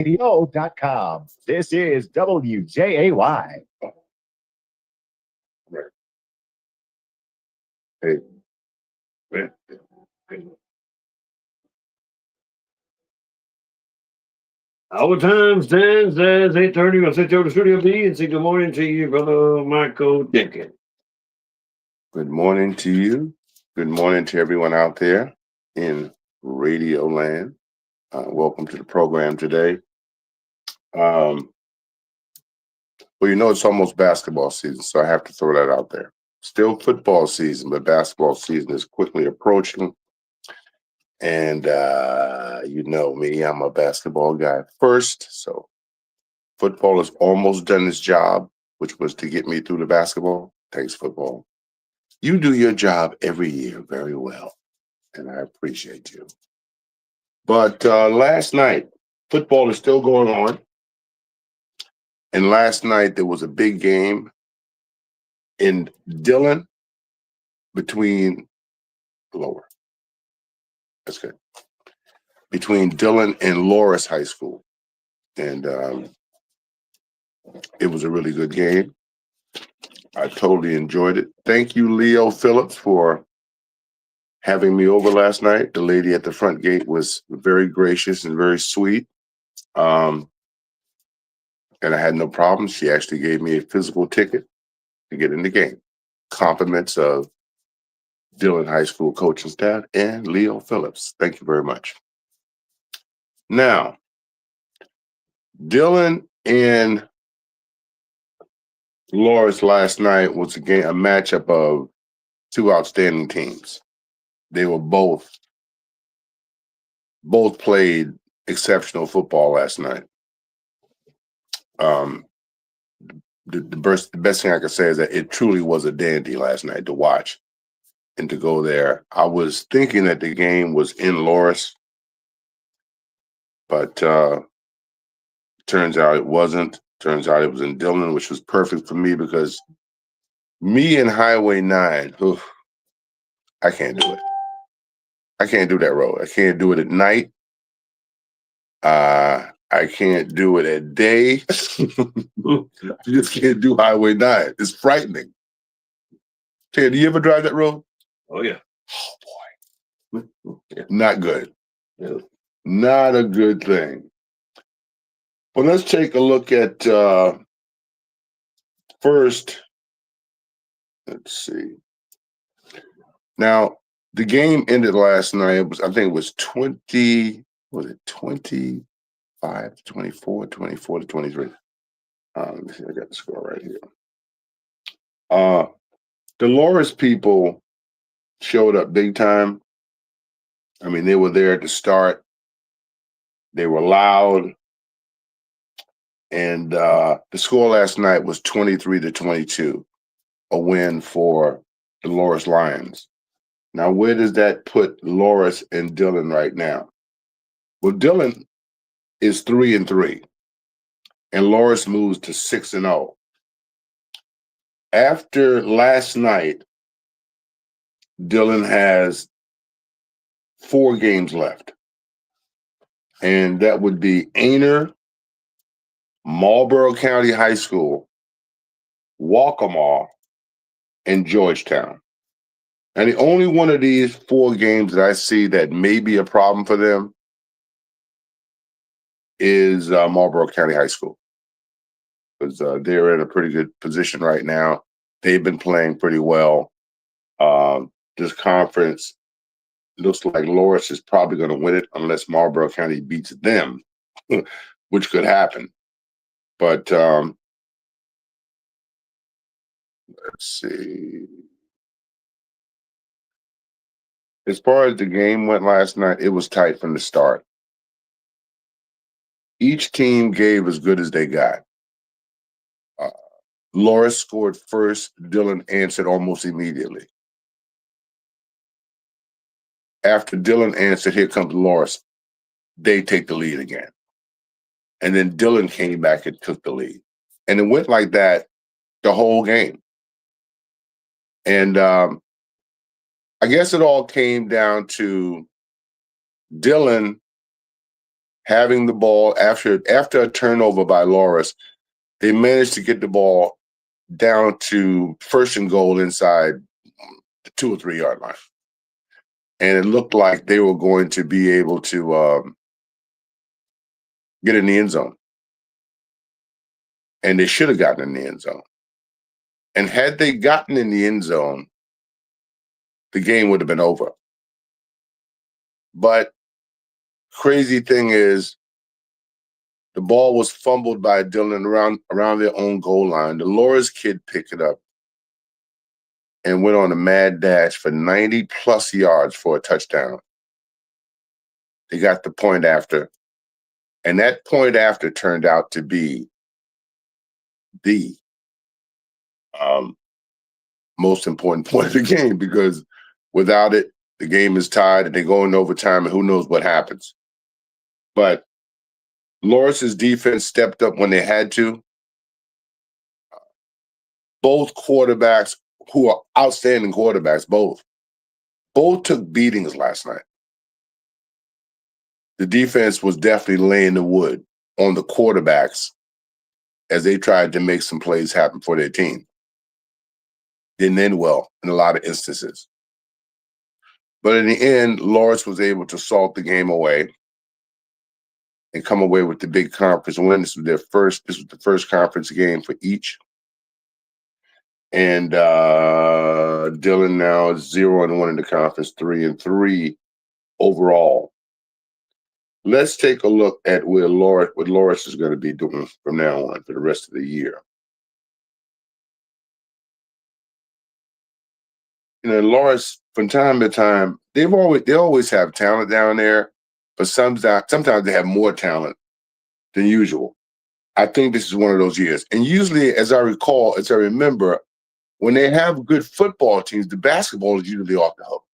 Radio.com. This is WJAY. Hey, man. Our time stands as 8:30. I'll sit over to Studio B and say good morning to you, Brother Michael Jenkins. Good morning to you. Good morning to everyone out there in Radio Land. Welcome to the program today. Well, it's almost basketball season, so I have to throw that out there. Still football season, but basketball season is quickly approaching. And you know me, I'm a basketball guy first. So football has almost done its job, which was to get me through the basketball. Thanks, football. You do your job every year very well, and I appreciate you. But last night, football is still going on. And last night, there was a big game in Dillon between Lower. That's good. Between Dillon and Loris High School. And it was a really good game. I totally enjoyed it. Thank you, Leo Phillips, for having me over last night. The lady at the front gate was very gracious and very sweet. And I had no problem. She actually gave me a physical ticket to get in the game. Compliments of Dillon High School coaching staff and Leo Phillips. Thank you very much. Now, Dillon and Loris last night was a matchup of two outstanding teams. They were both played exceptional football last night. The best thing I could say is that it truly was a dandy last night to watch and to go there. I was thinking that the game was in Loris, but turns out it wasn't. Turns out it was in Dillon, which was perfect for me because me and Highway 9, I can't do it. I can't do that road. I can't do it at night. I can't do it at day. You just can't do Highway 9. It's frightening. Ted, do you ever drive that road? Oh, yeah. Oh, boy. Not good. Yeah. Not a good thing. Well, let's take a look at first. Let's see. Now, the game ended last night. I think it was 25 to 24, 24 to 23. Let me see, I got the score right here. The Loris people showed up big time. I mean, they were there at the start. They were loud. And the score last night was 23 to 22, a win for the Loris Lions. Now, where does that put Loris and Dillon right now? Well, Dillon is 3-3, and Loris moves to 6-0. After last night, Dillon has 4 games left, and that would be Aner, Marlboro County High School, Waccamaw, and Georgetown. And the only one of these 4 games that I see that may be a problem for them is Marlboro County High School, because they're in a pretty good position right now. They've been playing pretty well. This conference looks like Loris is probably going to win it unless Marlboro County beats them, which could happen. But let's see. As far as the game went last night, it was tight from the start. Each team gave as good as they got. Loris scored first. Dillon answered almost immediately. After Dillon answered, here comes Loris. They take the lead again. And then Dillon came back and took the lead. And it went like that the whole game. And I guess it all came down to Dillon having the ball after a turnover by Loris, they managed to get the ball down to first and goal inside the 2 or 3 yard line. And it looked like they were going to be able to get in the end zone. And they should have gotten in the end zone. And had they gotten in the end zone, the game would have been over. But crazy thing is, the ball was fumbled by Dillon around their own goal line. The Loris kid picked it up and went on a mad dash for 90-plus yards for a touchdown. They got the point after. And that point after turned out to be the most important point of the game, because without it, the game is tied and they go in overtime and who knows what happens. But Loris's defense stepped up when they had to. Both quarterbacks, who are outstanding quarterbacks, both took beatings last night. The defense was definitely laying the wood on the quarterbacks as they tried to make some plays happen for their team. Didn't end well in a lot of instances. But in the end, Loris was able to salt the game away and come away with the big conference win. This was the first conference game for each. And Dillon now is 0-1 in the conference, 3-3 overall. Let's take a look at what Loris is going to be doing from now on for the rest of the year. You know, Loris, from time to time, they always have talent down there, but sometimes they have more talent than usual. I think this is one of those years. And usually, as I remember, when they have good football teams, the basketball is usually off the hook.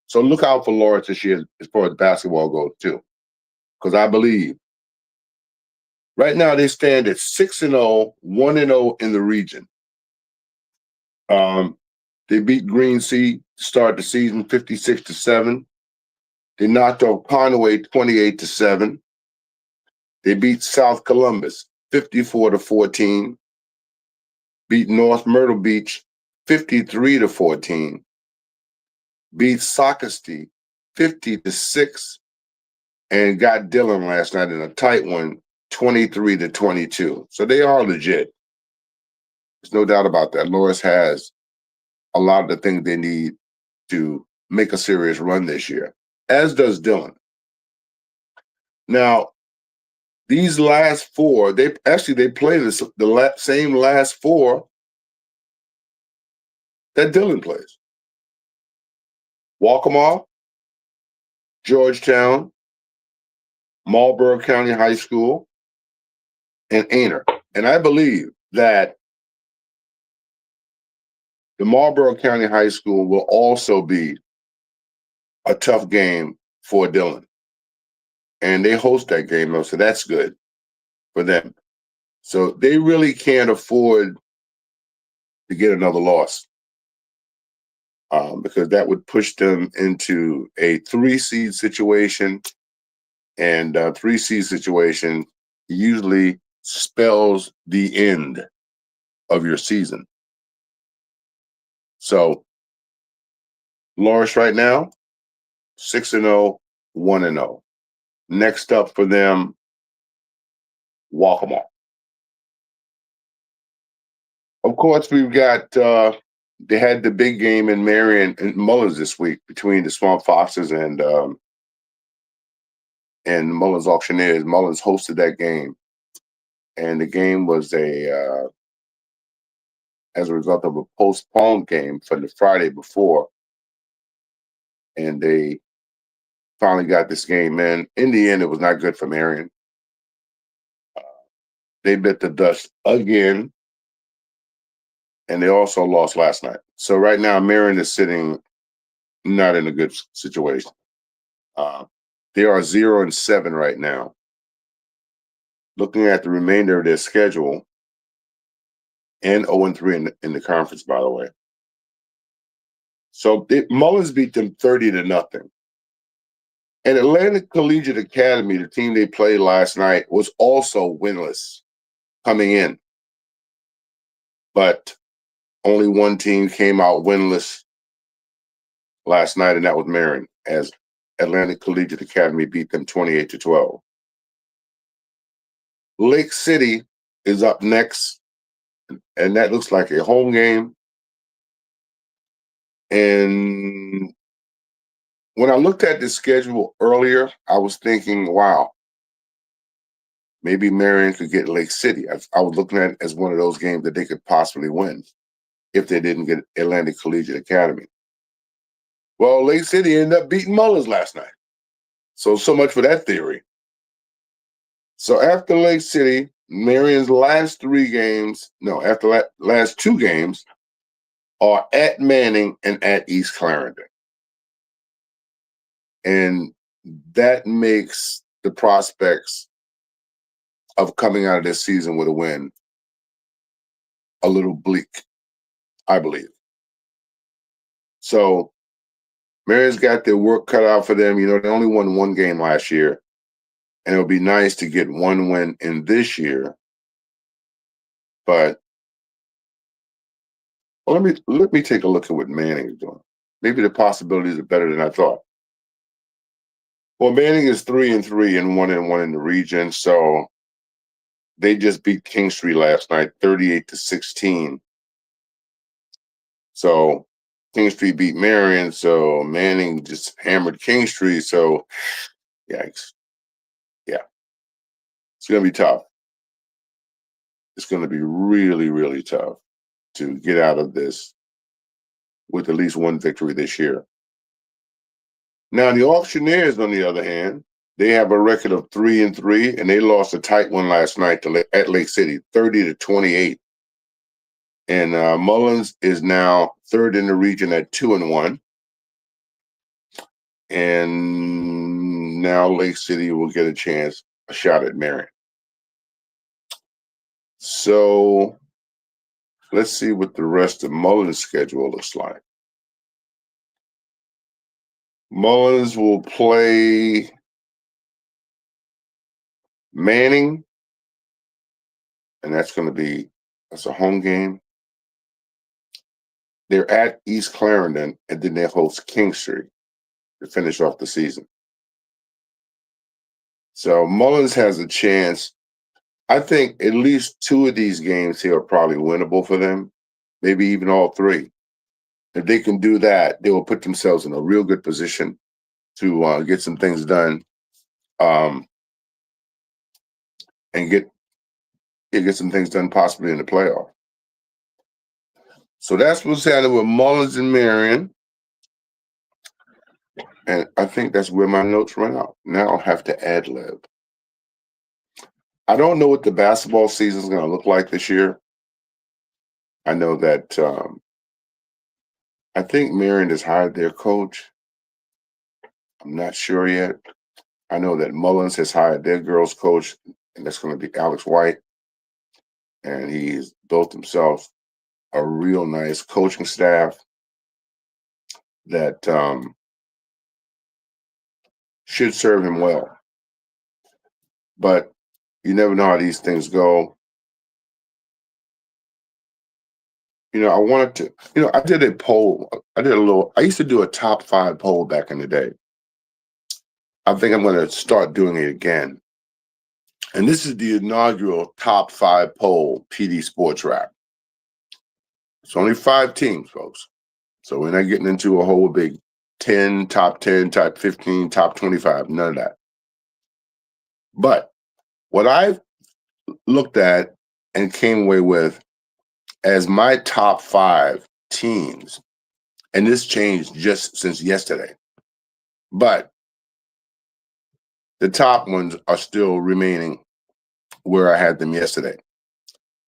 So look out for Loris this year as far as basketball goes, too. Because I believe right now they stand at 6-0, 1-0 in the region. They beat Green Sea to start the season 56-7. They knocked off Conway 28-7. They beat South Columbus 54-14. Beat North Myrtle Beach 53-14. Beat Socastee 50-6. And got Dillon last night in a tight one, 23-22. So they are legit. There's no doubt about that. Loris has a lot of the things they need to make a serious run this year, as does Dillon. Now, these last four, they play the same last four that Dillon plays. Waccamaw, Georgetown, Marlboro County High School, and Aner. And I believe that the Marlboro County High School will also be a tough game for Dillon. And they host that game, though, so that's good for them. So they really can't afford to get another loss because that would push them into a 3-seed situation. And a 3-seed situation usually spells the end of your season. So Loris right now, 6-0, 1-0. Next up for them, Waccamaw. Of course, we've got they had the big game in Marion and Mullins this week between the Swamp Foxes and Mullins Auctioneers. Mullins hosted that game, and the game was as a result of a postponed game for the Friday before, and they finally got this game in. In the end, it was not good for Marion. They bit the dust again, and they also lost last night. So right now, Marion is sitting not in a good situation. They are 0-7 right now. Looking at the remainder of their schedule, and 0-3 in the conference, by the way. So Mullins beat them 30-0. And Atlantic Collegiate Academy, the team they played last night, was also winless coming in. But only one team came out winless last night, and that was Marion, as Atlantic Collegiate Academy beat them 28-12. Lake City is up next, and that looks like a home game. And when I looked at the schedule earlier, I was thinking, wow, maybe Marion could get Lake City. I was looking at it as one of those games that they could possibly win if they didn't get Atlantic Collegiate Academy. Well, Lake City ended up beating Mullins last night. So much for that theory. So after Lake City, Marion's last last two games are at Manning and at East Clarendon. And that makes the prospects of coming out of this season with a win a little bleak, I believe. So Marion's got their work cut out for them. You know, they only won one game last year. And it would be nice to get one win in this year. But let me take a look at what Manning is doing. Maybe the possibilities are better than I thought. Well, Manning is 3-3 and 1-1 in the region. So they just beat Kingstree last night, 38-16. So Kingstree beat Marion. So Manning just hammered Kingstree. So yikes. Yeah. It's going to be tough. It's going to be really, really tough to get out of this with at least one victory this year. Now, the Auctioneers, on the other hand, they have a record of 3-3, and they lost a tight one last night at Lake City, 30-28. And Mullins is now third in the region at 2-1. And now Lake City will get a shot at Marion. So let's see what the rest of Mullins' schedule looks like. Mullins will play Manning, and that's a home game. They're at East Clarendon, and then they host Kingstree to finish off the season. So Mullins has a chance. I think at least two of these games here are probably winnable for them, maybe even all three. If they can do that, they will put themselves in a real good position to get some things done, and get some things done possibly in the playoff. So that's what's happening with Mullins and Marion. And I think that's where my notes run out. Now I'll have to ad-lib. I don't know what the basketball season is going to look like this year. I know that I think Marion has hired their coach. I'm not sure yet. I know that Mullins has hired their girls coach, and that's going to be Alex White. And he's built himself a real nice coaching staff that should serve him well. But you never know how these things go. You know, I wanted to, I did a poll. I used to do a top 5 poll back in the day. I think I'm going to start doing it again. And this is the inaugural top 5 poll, PD Sports Wrap. It's only 5 teams, folks. So we're not getting into a whole big 10, top 10, top 15, top 25, none of that. But what I've looked at and came away with as my top 5 teams, and this changed just since yesterday, but the top ones are still remaining where I had them yesterday.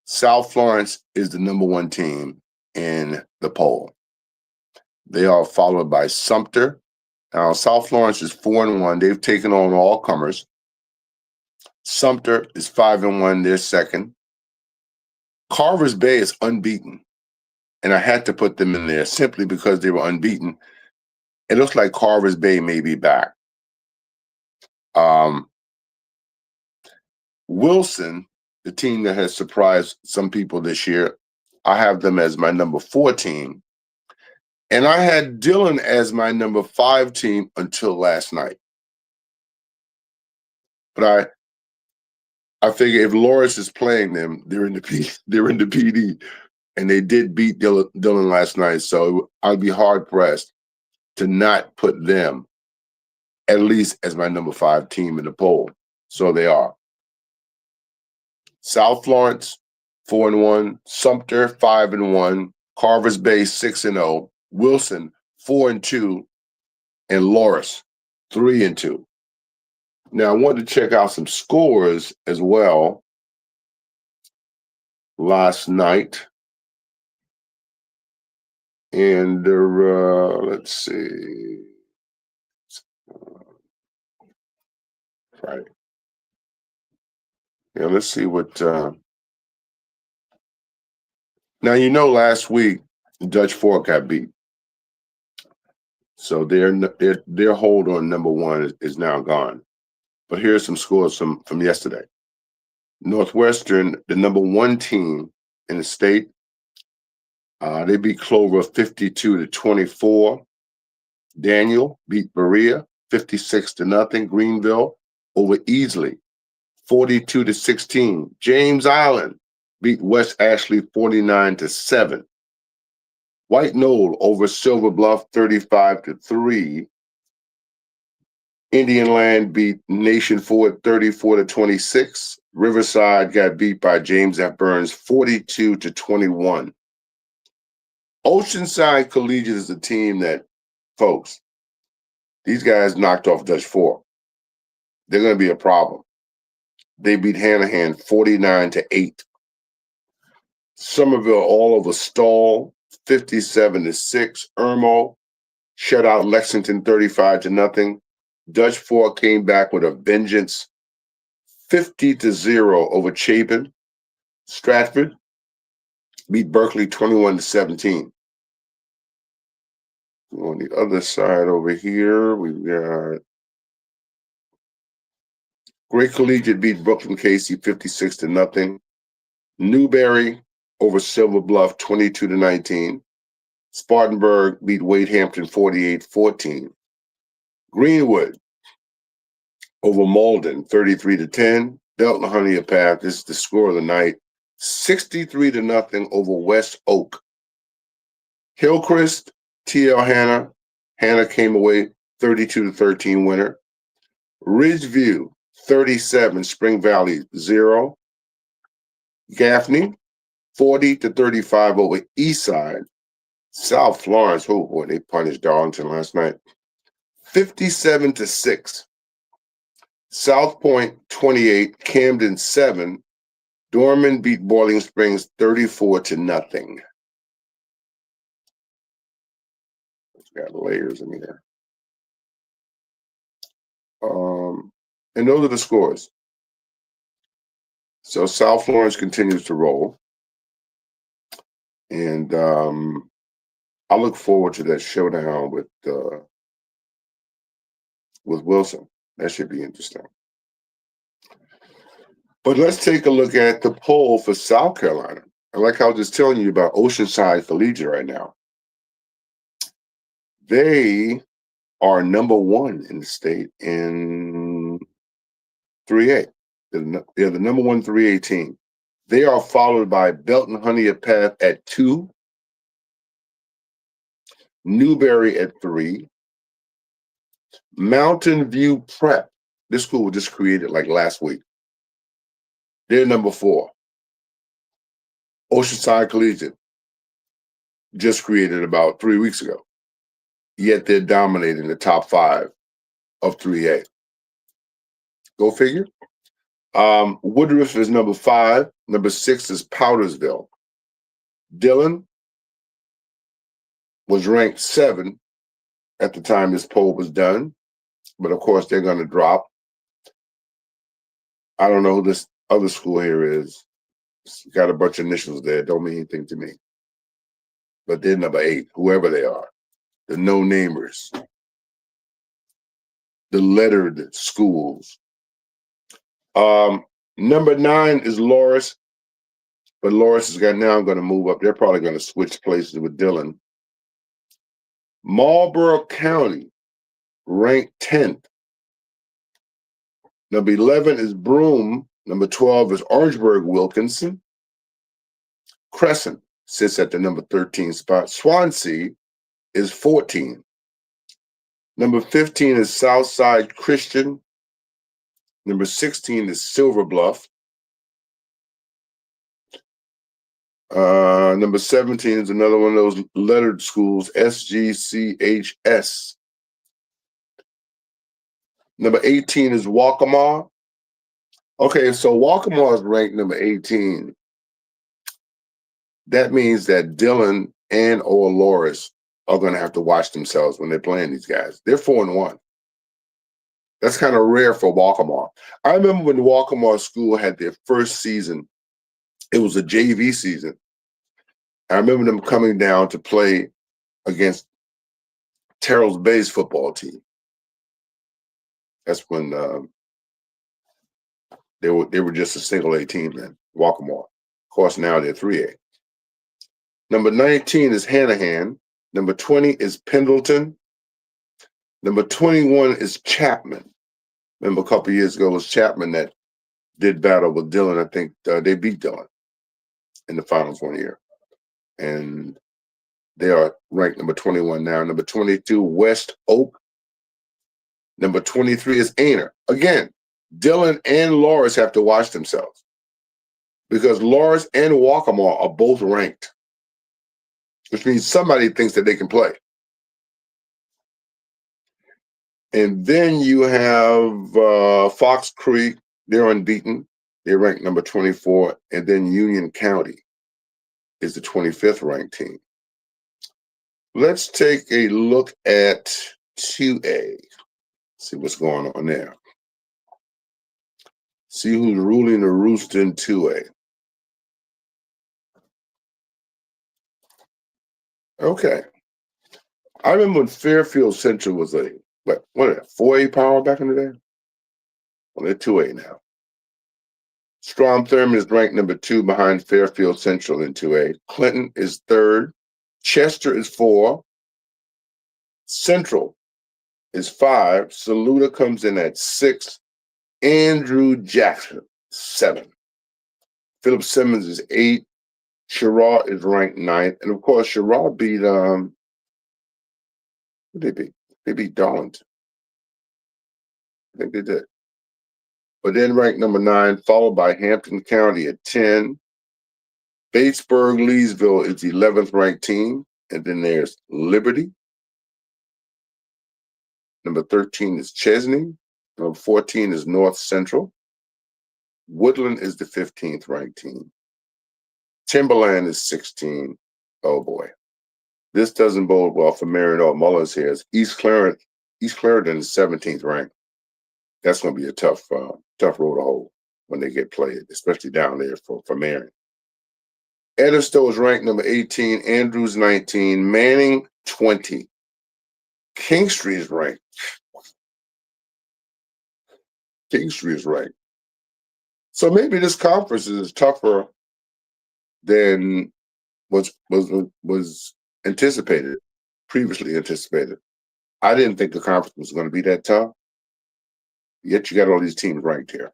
South Florence is the number 1 team in the poll. They are followed by Sumter. Now, South Florence is 4-1. They've taken on all comers. Sumter is 5-1. They're second. Carver's Bay is unbeaten, and I had to put them in there simply because they were unbeaten. It looks like Carver's Bay may be back. Wilson, the team that has surprised some people this year, I have them as my number 4 team. And I had Dillon as my number 5 team until last night. But I figure if Loris is playing them, they're in the PD, and they did beat Dillon last night. So I'd be hard pressed to not put them at least as my number 5 team in the poll. So they are. South Florence 4-1, Sumter 5-1, Carver's Bay 6-0, Wilson 4-2, and Loris 3-2. Now I wanted to check out some scores as well last night. And let's see. Friday. Yeah, let's see what. Now last week Dutch Fork got beat, so their hold on number 1 is now gone. But here's some scores from yesterday. Northwestern, the number 1 team in the state, they beat Clover 52-24. Daniel beat Berea 56-0. Greenville over Easley 42-16. James Island beat West Ashley 49-7. White Knoll over Silver Bluff 35-3. Indian Land beat Nation Ford 34-26. Riverside got beat by James F. Burns 42-21. Oceanside Collegiate is a team that, folks, these guys knocked off Dutch Fork. They're going to be a problem. They beat Hanahan 49-8. Somerville all over Stall 57-6. Irmo shut out Lexington 35-0. Dutch Fork came back with a vengeance 50-0 over Chapin. Stratford beat Berkeley 21-17. On the other side over here, we've got Great Collegiate beat Brooklyn Casey 56-0. Newberry over Silver Bluff 22-19. Spartanburg beat Wade Hampton 48-14. Greenwood over Malden 33-10. Belton Honea-Path, this is the score of the night, 63-0 over West Oak. Hillcrest, TL Hanna. Hanna came away 32-13 winner. Ridgeview 37, Spring Valley 0. Gaffney 40-35 over Eastside. South Florence, oh boy, they punished Darlington last night. 57-6. South Point 28, Camden 7. Dorman beat Boiling Springs 34-0. It's got layers in here. And those are the scores. So South Florence continues to roll. And I look forward to that showdown with Wilson. That should be interesting. But let's take a look at the poll for South Carolina. And like I was just telling you about Oceanside Collegiate right now, they are number 1 in the state in 3A. They're the number 1 3A team. They are followed by Belton Honea-Path at 2, Newberry at 3, Mountain View Prep. This school was just created like last week. They're number 4. Oceanside Collegiate just created about 3 weeks ago. Yet they're dominating the top 5 of 3A. Go figure. Woodruff is number 5. Number 6 is Powdersville. Dillon was ranked 7 at the time this poll was done. But of course, they're going to drop. I don't know who this other school here is. It's got a bunch of initials there. Don't mean anything to me. But they're number 8, whoever they are. The no-namers. the lettered schools. Number 9 is Loris, but Loris is now going to move up. They're probably going to switch places with Dillon. Marlborough County, ranked 10th. Number 11 is Broome. Number 12 is Orangeburg Wilkinson. Crescent sits at the number 13 spot. Swansea is 14. Number 15 is Southside Christian. Number 16 is Silver Bluff. Number 17 is another one of those lettered schools, SGCHS. Number 18 is Waccamaw. Okay, so Waccamaw is ranked number 18. That means that Dillon and or Loris are going to have to watch themselves when they're playing these guys. They're 4-1. That's kind of rare for Waccamaw. I remember when the Waccamaw school had their first season, it was a JV season. I remember them coming down to play against Terrell's Bay's football team. That's when they were just a single A team then, Waccamaw. Of course, now they're 3A. Number 19 is Hanahan. Number 20 is Pendleton. Number 21 is Chapman. Remember a couple of years ago, it was Chapman that did battle with Dillon. I think they beat Dillon in the finals one year. And they are ranked number 21 now. Number 22, West Oak. Number 23 is Aner. Again, Dillon and Loris have to watch themselves because Loris and Waccamaw are both ranked, which means somebody thinks that they can play. And then you have Fox Creek. They're unbeaten. They're ranked number 24. And then Union County is the 25th ranked team. Let's take a look at 2A. See what's going on there. See who's ruling the roost in 2A. Okay. I remember when Fairfield Central was a, what is that, 4A power back in the day? Well, they're 2A now. Strom Thurmond is ranked number 2 behind Fairfield Central in 2A. Clinton is 3rd. Chester is 4. Central is 5. Saluda comes in at 6. Andrew Jackson, 7. Philip Simmons is 8. Sherrod is ranked 9th. And of course, Sherrod beat, who did they beat? They beat Darlington. I think they did. But then ranked number 9, followed by Hampton County at 10. Batesburg Leesville is the 11th ranked team. And then there's Liberty. Number 13 is Chesney. Number 14 is North Central. Woodland is the 15th ranked team. Timberland is 16. Oh boy. This doesn't bode well for Marion or Mullins here. East Clarendon is 17th ranked. That's going to be a tough road to hoe when they get played, especially down there for Marion. Edisto is ranked number 18. Andrews 19. Manning 20. Kingstree is ranked. Kingstree is ranked. So maybe this conference is tougher than was anticipated, previously anticipated. I didn't think the conference was going to be that tough. Yet you got all these teams ranked here.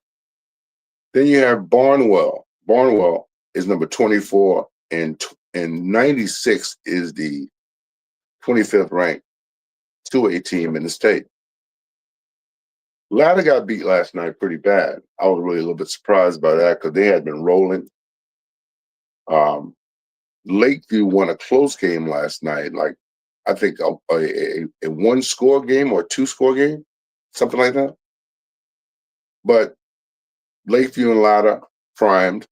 Then you have Barnwell. Barnwell is number 24, and 96 is the 25th ranked 2A team in the state. Latta got beat last night pretty bad. I was really a little bit surprised by that because they had been rolling. Lakeview won a close game last night, like I think a 1-score game or a 2-score game, something like that. But Lakeview and Latta primed.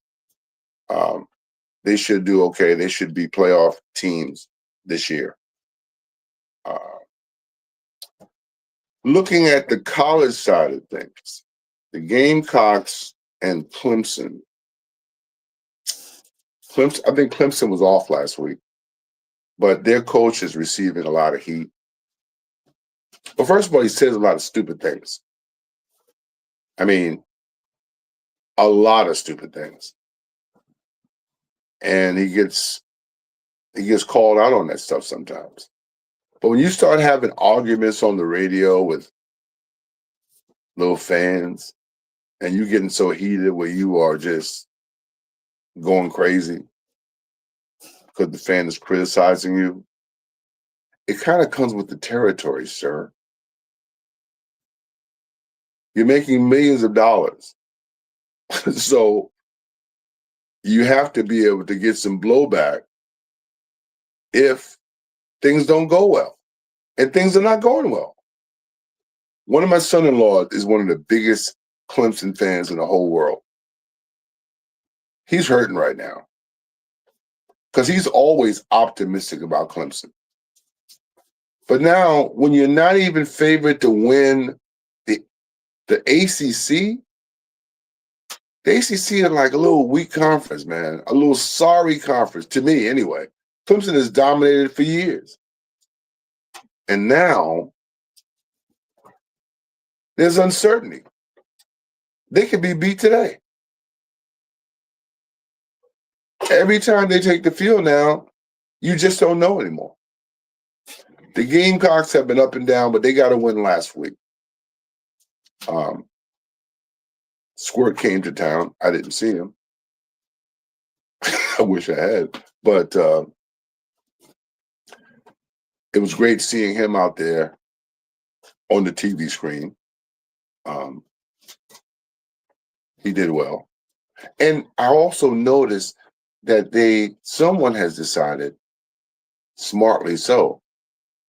They should do okay. They should be playoff teams this year. Looking at the college side of things, the Gamecocks and Clemson. I think Clemson was off last week, but their coach is receiving a lot of heat. Well, first of all, he says a lot of stupid things. I mean, a lot of stupid things. And he gets called out on that stuff sometimes. But when you start having arguments on the radio with little fans and you getting so heated where you are just going crazy because the fan is criticizing you, it kind of comes with the territory, sir. You're making millions of dollars. So you have to be able to get some blowback if things don't go well. And things are not going well. One of my son-in-laws is one of the biggest Clemson fans in the whole world. He's hurting right now because he's always optimistic about Clemson. But now, when you're not even favored to win the ACC, the ACC is like a little weak conference, man. A little sorry conference, to me anyway. Clemson has dominated for years. And now, there's uncertainty. They could be beat today. Every time they take the field now, you just don't know anymore. The Gamecocks have been up and down, but they got to win last week. Squirt came to town. I didn't see him. I wish I had. But it was great seeing him out there on the TV screen. He did well. And I also noticed that someone has decided, smartly so,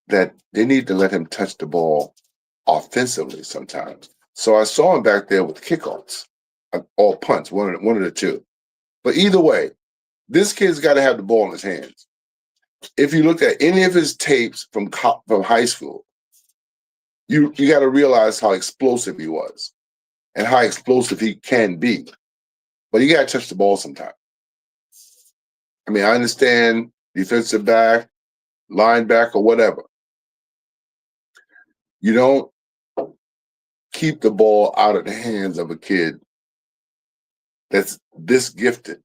that they need to let him touch the ball offensively sometimes. So I saw him back there with kickoffs, or punts, one of the two. But either way, this kid's got to have the ball in his hands. If you look at any of his tapes from high school, you got to realize how explosive he was and how explosive he can be. But you got to touch the ball sometime. I mean, I understand defensive back, linebacker, whatever. You don't keep the ball out of the hands of a kid that's this gifted.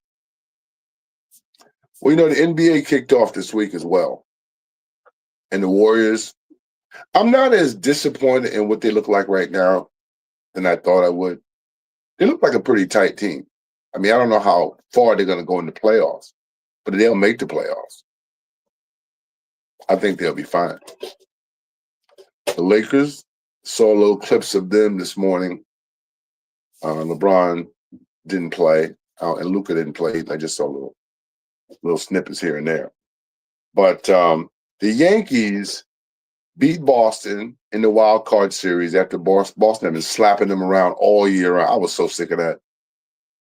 Well, the NBA kicked off this week as well. And the Warriors, I'm not as disappointed in what they look like right now than I thought I would. They look like a pretty tight team. I mean, I don't know how far they're going to go in the playoffs, but they'll make the playoffs. I think they'll be fine. The Lakers, saw little clips of them this morning. LeBron didn't play, and Luka didn't play. I just saw little snippets here and there. But the Yankees beat Boston in the wild card series after Boston had been slapping them around all year round. I was so sick of that.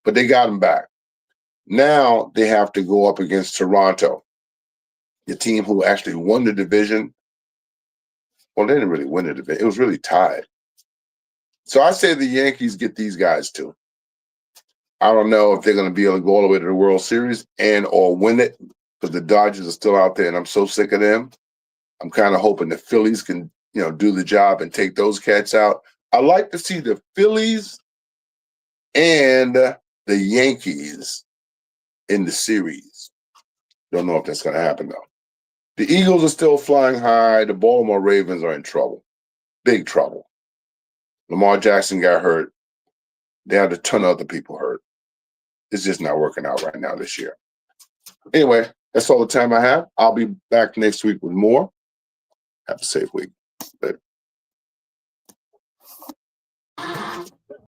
But they got them back. Now they have to go up against Toronto, the team who actually won the division. Well, they didn't really win the division. It was really tied. So I say the Yankees get these guys too. I don't know if they're going to be able to go all the way to the World Series or win it, because the Dodgers are still out there, and I'm so sick of them. I'm kind of hoping the Phillies can, do the job and take those cats out. I like to see the Phillies and the Yankees in the series. Don't know if that's going to happen, though. The Eagles are still flying high. The Baltimore Ravens are in trouble. Big trouble. Lamar Jackson got hurt. They had a ton of other people hurt. It's just not working out right now this year. Anyway, that's all the time I have. I'll be back next week with more. Have a safe week. Later.